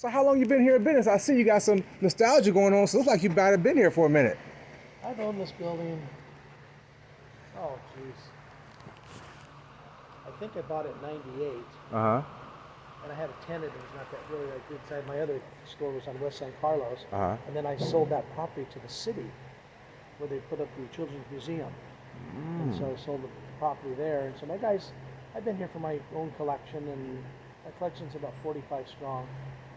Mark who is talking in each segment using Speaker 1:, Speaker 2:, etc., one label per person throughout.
Speaker 1: So how long you been here in business? I see you got some nostalgia going on, so it looks like you might have been here for a minute.
Speaker 2: I've owned this building, oh jeez, I think I bought it in '98,
Speaker 1: Uh-huh.
Speaker 2: and I had a tenant who was not that really that good inside. My other store was on West San Carlos,
Speaker 1: Uh-huh.
Speaker 2: and then I sold that property to the city, where they put up the Children's Museum. And so I sold the property there. And so my guys, I've been here for my own collection, and my collection's about 45 strong.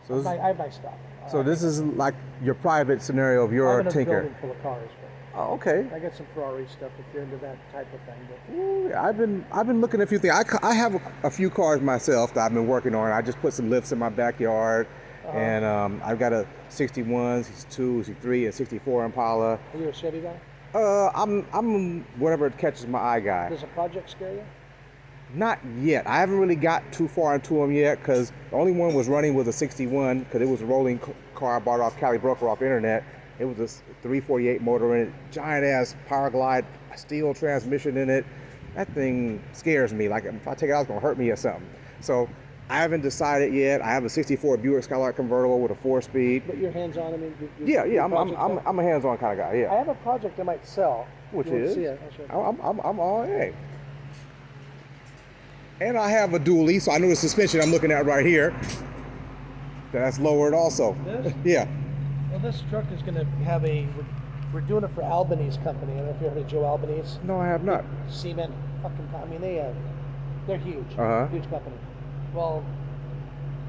Speaker 1: So
Speaker 2: I have nice stuff.
Speaker 1: So this is like your private scenario of your
Speaker 2: I'm in a
Speaker 1: tinker.
Speaker 2: building full of cars, but
Speaker 1: Oh, okay.
Speaker 2: I got some Ferrari stuff if you're into that type of thing. But
Speaker 1: Ooh, I've been looking at a few things. I have a few cars myself that I've been working on. I just put some lifts in my backyard, and I've got a 61, 62, 63, and 64 Impala.
Speaker 2: are you a Chevy guy?
Speaker 1: I'm whatever catches my eye guy.
Speaker 2: Does a project scare you?
Speaker 1: Not yet. I haven't really got too far into them yet because the only one was running was a 61 because it was a rolling car I bought off Cali Broker off the internet. It was a 348 motor in it, giant ass power glide, steel transmission in it. That thing scares me. Like if I take it out, it's gonna hurt me or something. So I haven't decided yet. I have a 64 Buick Skylark convertible with a 4-speed.
Speaker 2: But your hands-on, I mean,
Speaker 1: Yeah. I'm a hands-on kind of guy.
Speaker 2: I
Speaker 1: Yeah.
Speaker 2: have a project I might sell.
Speaker 1: Which
Speaker 2: You want to
Speaker 1: is?
Speaker 2: see it? I'll show you.
Speaker 1: I'm all in. And I have a dually, so I know the suspension I'm looking at right here. That's lowered also.
Speaker 2: This?
Speaker 1: Yeah.
Speaker 2: Well, this truck is going to have we're doing it for Albanese Company. I don't know if you heard of Joe Albanese.
Speaker 1: No, I have not.
Speaker 2: Cement fucking, I mean, they're huge.
Speaker 1: Uh-huh.
Speaker 2: Huge company. Well,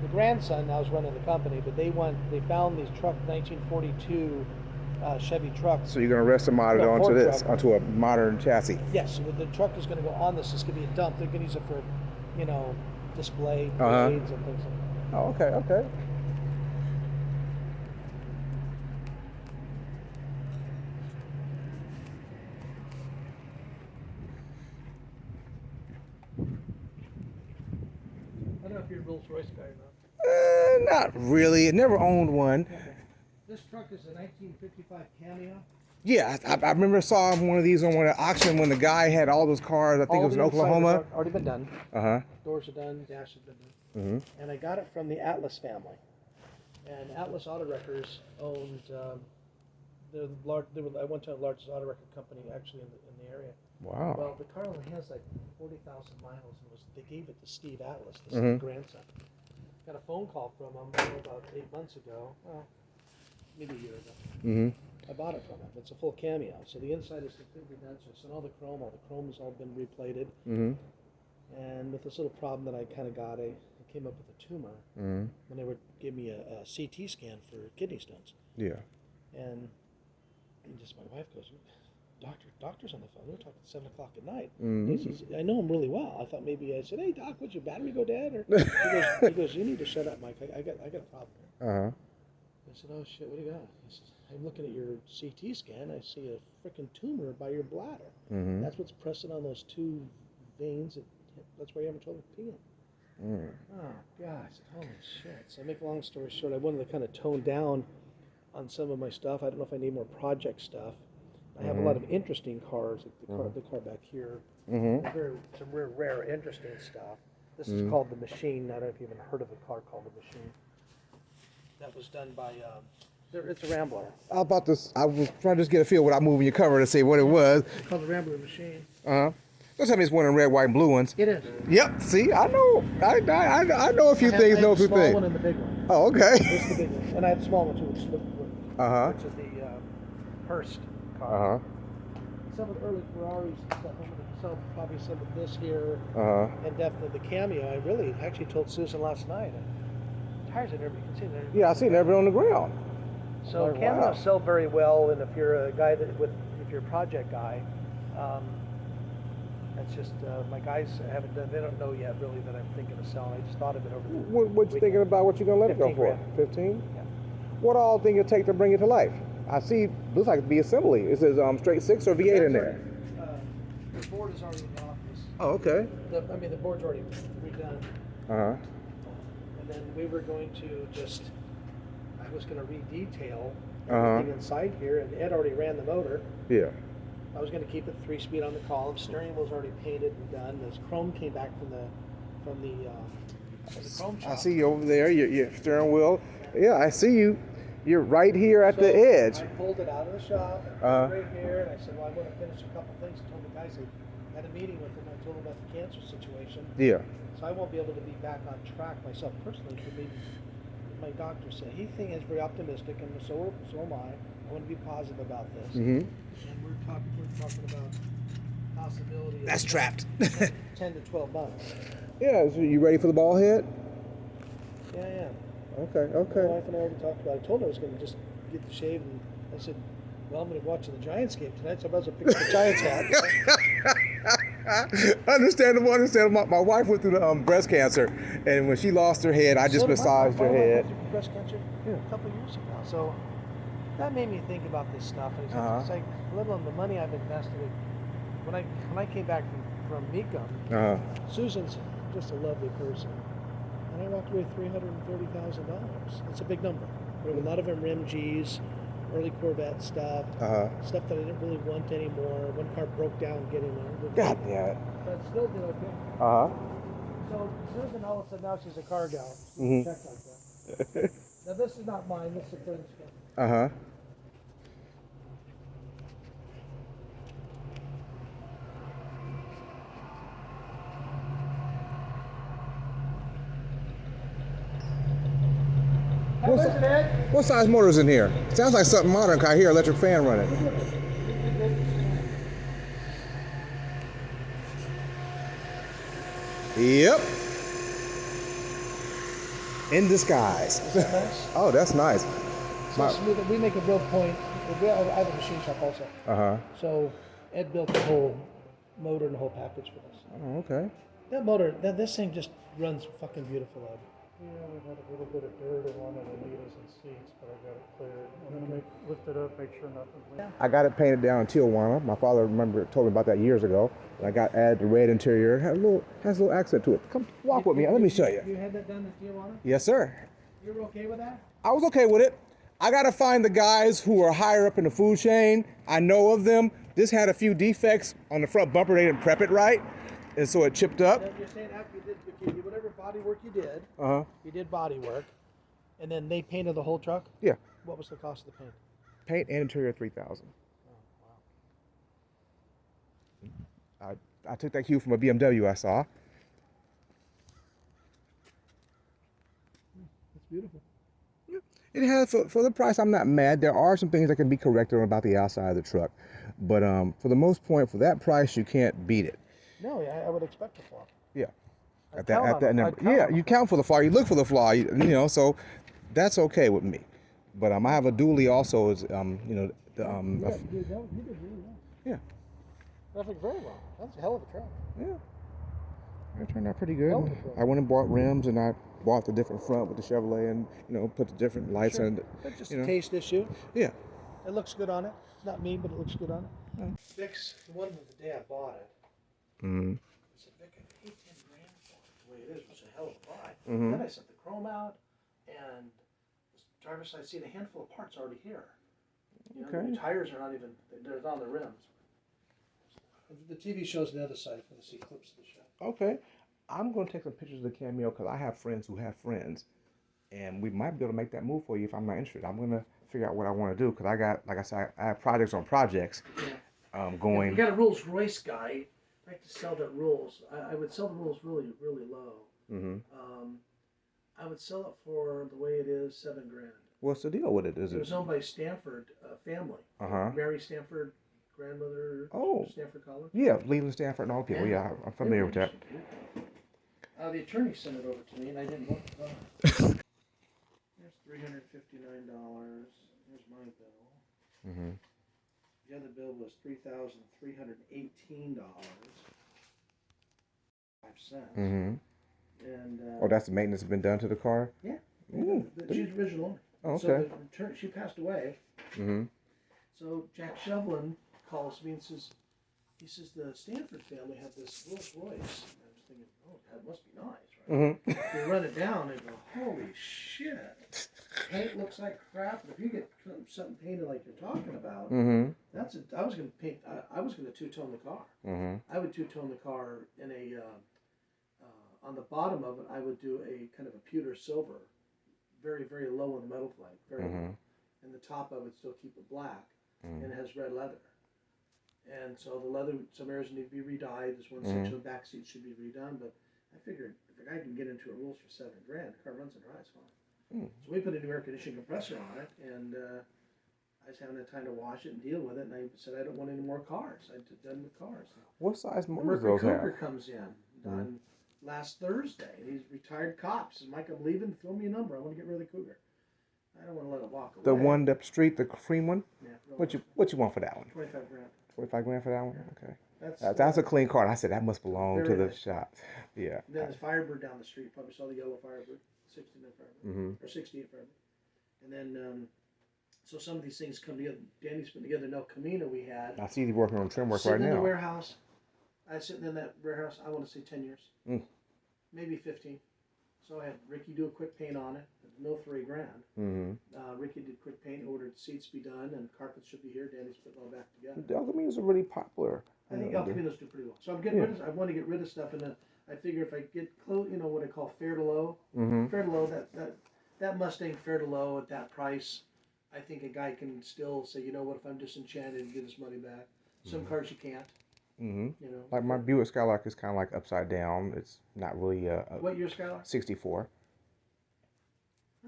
Speaker 2: the grandson now is running the company, but they found these 1942 Chevy trucks.
Speaker 1: So you're gonna rest them out
Speaker 2: Yeah,
Speaker 1: onto
Speaker 2: Ford
Speaker 1: this,
Speaker 2: truck.
Speaker 1: onto a modern chassis.
Speaker 2: Yes, so the truck is going to go on this. It's going to be a dump. They're going to use it for, display
Speaker 1: Uh-huh.
Speaker 2: parades and things like that.
Speaker 1: Oh, okay.
Speaker 2: I don't know if you're a Rolls Royce guy or not.
Speaker 1: Not really. Never owned one.
Speaker 2: Okay. This truck is a 1955 Cameo.
Speaker 1: Yeah, I remember saw one of these on one auction when the guy had all those cars. I think it was in
Speaker 2: All the inside
Speaker 1: Oklahoma.
Speaker 2: has already been done.
Speaker 1: Uh-huh.
Speaker 2: Doors are done. Dash has been done. And I got it from the Atlas family. And Atlas Auto Wreckers owned. I went to the largest auto record company actually in the area.
Speaker 1: Wow.
Speaker 2: Well, the car only has like 40,000 miles, and they gave it to Steve Atlas, the grandson. Got a phone call from him about 8 months ago. Well, maybe a year ago. I bought it from him. It's a full Cameo, so the inside is completely done. So it's in all the chrome has all been replated. And with this little problem that I kind of got, I came up with a tumor when they gave me a CT scan for kidney stones.
Speaker 1: Yeah.
Speaker 2: And just my wife goes, doctor's on the phone. They're talking at 7 o'clock at night. He says, I know him really well. I thought maybe I said, hey doc, would your battery go dead? Or he goes, you need to shut up, Mike. I got a problem here.
Speaker 1: Uh-huh.
Speaker 2: I said, oh shit, what do you got? He says, I'm looking at your CT scan. I see a freaking tumor by your bladder. That's what's pressing on those two veins. That's why you haven't told me peeing. Oh gosh, holy shit. So I make a long story short, I wanted to kind of tone down on some of my stuff. I don't know if I need more project stuff. I have a lot of interesting cars, like the car back here. Some rare, interesting stuff. This is called the Machine. I don't know if you've even heard of a car called the Machine. That was done by, it's a Rambler.
Speaker 1: I was trying to just get a feel without moving your cover to see what it was.
Speaker 2: It's called the Rambler Machine.
Speaker 1: Uh-huh. Don't tell me it's one of the red, white, and blue ones.
Speaker 2: It is.
Speaker 1: Yep. See, I know. I know a few things. Know a few
Speaker 2: things. The small
Speaker 1: things.
Speaker 2: one and the big one.
Speaker 1: Oh, okay.
Speaker 2: This is the big one. And I have the small one too, which is the Hearst car. Some of the early Ferraris and stuff. I'm going to sell probably some of this here. And definitely the Cameo. I really actually told Susan last night. Tires are never, you can see them.
Speaker 1: Yeah, I seen everything on the ground.
Speaker 2: So
Speaker 1: Oh,
Speaker 2: Cameos
Speaker 1: wow.
Speaker 2: sell very well, and if you're a guy if you're a project guy, that's just my guys haven't done. They don't know yet really that I'm thinking of selling. I just thought of it over the
Speaker 1: What you thinking about? What you gonna let it go
Speaker 2: 15
Speaker 1: for?
Speaker 2: grand.
Speaker 1: 15.
Speaker 2: Yeah.
Speaker 1: What all thing it take to bring it to life? I see. Looks like the assembly. Is it straight 6 or V8 in there?
Speaker 2: The board is already in the office.
Speaker 1: Oh, okay.
Speaker 2: The board's already redone.
Speaker 1: Uh-huh.
Speaker 2: And then we were going to I was going to redetail
Speaker 1: Uh-huh.
Speaker 2: everything inside here, and Ed already ran the motor.
Speaker 1: Yeah.
Speaker 2: I was going to keep it 3-speed on the column. Steering wheel's already painted and done. This chrome came back from the chrome shop.
Speaker 1: I see you over there. Your steering wheel. Yeah, I see you. You're right here at
Speaker 2: So
Speaker 1: the edge.
Speaker 2: I pulled it out of the shop, I put it right here, and I said, well, I want to finish a couple things. I told the guys, I had a meeting with them, I told them about the cancer situation.
Speaker 1: Yeah.
Speaker 2: So I won't be able to be back on track myself personally for maybe, my doctor said. He is very optimistic, and so am I. I want to be positive about this.
Speaker 1: Mm-hmm.
Speaker 2: And we're talking about possibility of
Speaker 1: That's trapped.
Speaker 2: 10 to 12 months.
Speaker 1: Yeah, so you ready for the ball head?
Speaker 2: Yeah, I am.
Speaker 1: Okay,
Speaker 2: My
Speaker 1: okay.
Speaker 2: wife and I already talked about it. I told her I was going to just get the shave, and I said, well, I'm going to be watching the Giants game tonight, so I might as well pick up the Giants hat.
Speaker 1: Understandable. My wife went through the breast cancer, and when she lost her head, I just massaged her head.
Speaker 2: Breast cancer a couple of years ago. So that made me think about this stuff. And it's like, let alone the money I've invested in. When I came back from Mecum, Susan's just a lovely person. And I walked away with $330,000. It's a big number. There were a lot of them Rim Gs, early Corvette stuff, stuff that I didn't really want anymore. One car broke down getting there.
Speaker 1: God damn it.
Speaker 2: But still did okay. So Susan, all of a sudden, now she's a car gal. Check like that. Now this is not mine. This is a friend's car.
Speaker 1: What size motor's in here? Sounds like something modern. I hear electric fan running. Yep. In disguise.
Speaker 2: Nice.
Speaker 1: Oh, that's nice.
Speaker 2: We make a real point. I have a machine shop also. So Ed built the whole motor and the whole package for us.
Speaker 1: Oh, okay.
Speaker 2: That motor, this thing just runs fucking beautiful, Ed.
Speaker 3: Yeah, we had a little bit of dirt on one of the needles and seats, but I got it cleared. I'm gonna lift it up, make sure nothing's.
Speaker 1: I got it painted down in Tijuana. My father told me about that years ago. And I got added the red interior. It has a little accent to it. Come walk with me. Let me show you.
Speaker 2: You had that done in Tijuana?
Speaker 1: Yes, sir.
Speaker 2: You were okay with that?
Speaker 1: I was okay with it. I got to find the guys who are higher up in the food chain. I know of them. This had a few defects on the front bumper. They didn't prep it right, and so it chipped up.
Speaker 2: You're saying after you did whatever body work you did, you did body work, and then they painted the whole truck?
Speaker 1: Yeah.
Speaker 2: What was the cost of the paint?
Speaker 1: Paint and interior, $3,000.
Speaker 2: Oh, wow.
Speaker 1: I took that cue from a BMW I saw.
Speaker 2: It's beautiful.
Speaker 1: It has, for the price, I'm not mad. There are some things that can be corrected about the outside of the truck. But for the most part, for that price, you can't beat it.
Speaker 2: No, I would expect a flaw.
Speaker 1: Yeah.
Speaker 2: At that
Speaker 1: number. Yeah, you count for the flaw. You look for the flaw, you know, so that's okay with me. But I have a dually also, is, you know, the...
Speaker 2: You did really well.
Speaker 1: Yeah.
Speaker 2: Traffic very well. That's a hell of a truck.
Speaker 1: Yeah. It turned out pretty good.
Speaker 2: Hell of a truck.
Speaker 1: I went and bought rims, and I bought the different front with the Chevrolet, and, you know, put the different lights in it.
Speaker 2: It's just
Speaker 1: you
Speaker 2: a
Speaker 1: know.
Speaker 2: taste issue.
Speaker 1: Yeah.
Speaker 2: It looks good on it. It's not me, but it looks good on it. Vic's, the one with the day I bought it. I said, Vic, I paid $10,000 for it. The way it is was a hell of a buy. Then I set the chrome out, and the driver's side seat, a handful of parts already here. You know, the tires are not even, they're on the rims. The TV shows the other side for the see clips of the show.
Speaker 1: Okay. I'm going to take some pictures of the Cameo because I have friends who have friends. And we might be able to make that move for you if I'm not interested. I'm going to figure out what I want to do because I got, like I said, I have projects on projects going.
Speaker 2: If you got a Rolls Royce guy, I like to sell that Rolls. I would sell the Rolls really, really low. I would sell it for the way it is, $7,000.
Speaker 1: What's the deal with it? Is
Speaker 2: It was owned by Stanford family. Mary Stanford, grandmother. Stanford College.
Speaker 1: Yeah, Leland Stanford and all the people. Yeah, I'm familiar with that.
Speaker 2: The attorney sent it over to me, and I didn't want the car. There's $359. Here's my bill. The other bill was $3,318. 5 cents. And
Speaker 1: that's the maintenance that's been done to the car?
Speaker 2: Yeah. She's original owner.
Speaker 1: Oh, okay.
Speaker 2: So the she passed away. So Jack Shevlin calls me and says, the Stanford family had this Rolls Royce. And I was thinking, oh, that must be nice, right? We run it down and go, holy shit. Paint looks like crap. But if you get something painted like you're talking about, I was going to paint. I was going to two-tone the car. I would two-tone the car in a. On the bottom of it, I would do a kind of a pewter silver very, very low on the metal flake, very low. And the top of it still keep it black, and it has red leather. And so the leather, some areas need to be re-dyed. This one section of the back seat should be redone. But I figured if a guy can get into a rules for $7 grand, the car runs and rides fine. So we put a new air conditioning compressor on it, and I was having the time to wash it and deal with it. And I said I don't want any more cars. I'm done with cars.
Speaker 1: What size
Speaker 2: The
Speaker 1: motors
Speaker 2: Mercury
Speaker 1: those have?
Speaker 2: Cougar comes in on last Thursday, and he's retired cop. Says, Mike, I'm leaving. Throw me a number. I want to get rid of the Cougar. I don't want to let it walk away.
Speaker 1: The one up the street, the cream one.
Speaker 2: Yeah.
Speaker 1: What you want for that one?
Speaker 2: 25 grand.
Speaker 1: 45 grand for that one? Okay.
Speaker 2: That's
Speaker 1: a clean car. I said that must belong to
Speaker 2: very
Speaker 1: the
Speaker 2: nice.
Speaker 1: shop. Yeah.
Speaker 2: Then the Firebird down the street. Probably saw the yellow Firebird, 69 Firebird, or 68 Firebird. And then, so some of these things come together. Danny's putting together an El Camino we had.
Speaker 1: I see you working on trim work
Speaker 2: Sitting
Speaker 1: right
Speaker 2: in the
Speaker 1: now.
Speaker 2: warehouse. I was sitting in that warehouse, I want to say 10 years. Maybe 15. So I had Ricky do a quick paint on it. No $3 grand. Ricky did quick paint, ordered seats be done, and carpets should be here. Danny's putting it all back together.
Speaker 1: The El Caminos are really popular.
Speaker 2: I think El Caminos do pretty well. So I'm getting rid of. I want to get rid of stuff, and I figure if I get close, you know what I call fair to low. Fair to low. That Mustang fair to low at that price, I think a guy can still say, you know what, if I'm disenchanted and get his money back. Some cars you can't. You know.
Speaker 1: Like my Buick Skylark is kind of like upside down. It's not really
Speaker 2: What year Skylark?
Speaker 1: 64.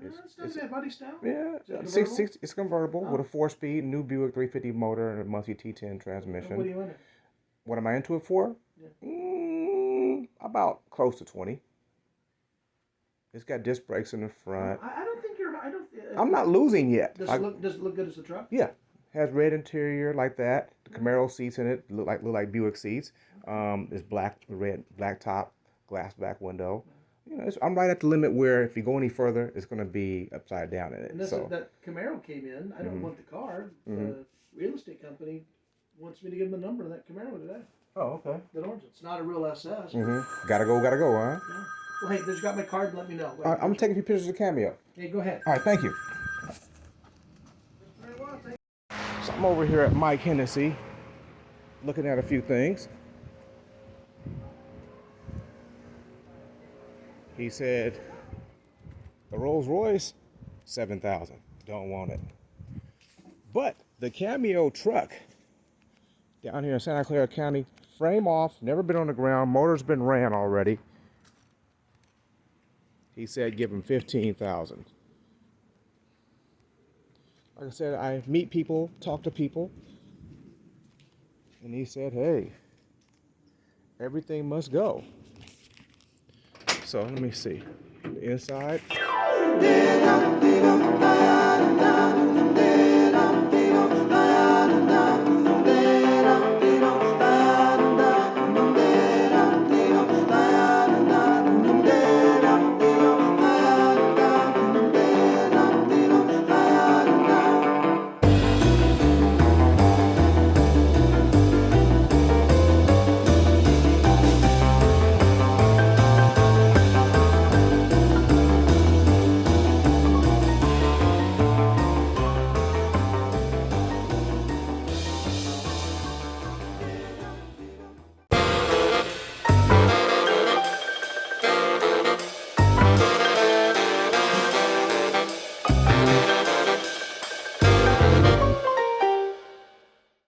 Speaker 2: It's not bad, buddy style.
Speaker 1: Yeah,
Speaker 2: Is it convertible?
Speaker 1: it's convertible with a 4-speed new Buick 350 motor and a monthly T10 transmission.
Speaker 2: What do you want it?
Speaker 1: What am I into it for? About close to 20. It's got disc brakes in the front.
Speaker 2: I don't think you're. I don't.
Speaker 1: I'm not losing yet.
Speaker 2: Does it look good as a truck?
Speaker 1: Yeah, has red interior like that. The Camaro seats in it look like Buick seats. It's black top, glass back window. You know, I'm right at the limit where if you go any further, it's going to be upside down in it.
Speaker 2: And that Camaro came in. I don't want the car. The real estate company wants me to give them the number of that Camaro today.
Speaker 1: Oh, okay.
Speaker 2: That orange. It's not a real SS.
Speaker 1: Gotta go, huh?
Speaker 2: Yeah. Well, hey, there's got my card. Let me know.
Speaker 1: All right, I'm taking a few pictures of Cameo.
Speaker 2: Hey, go ahead.
Speaker 1: All right, thank you.
Speaker 2: Very well, thank
Speaker 1: So I'm over here at Mike Hennessy, looking at a few things. He said, the Rolls Royce, $7,000. Don't want it. But the Cameo truck down here in Santa Clara County, frame off, never been on the ground, motor's been ran already. He said give him $15,000. Like I said, I meet people, talk to people, and he said, hey, everything must go. So let me see the inside.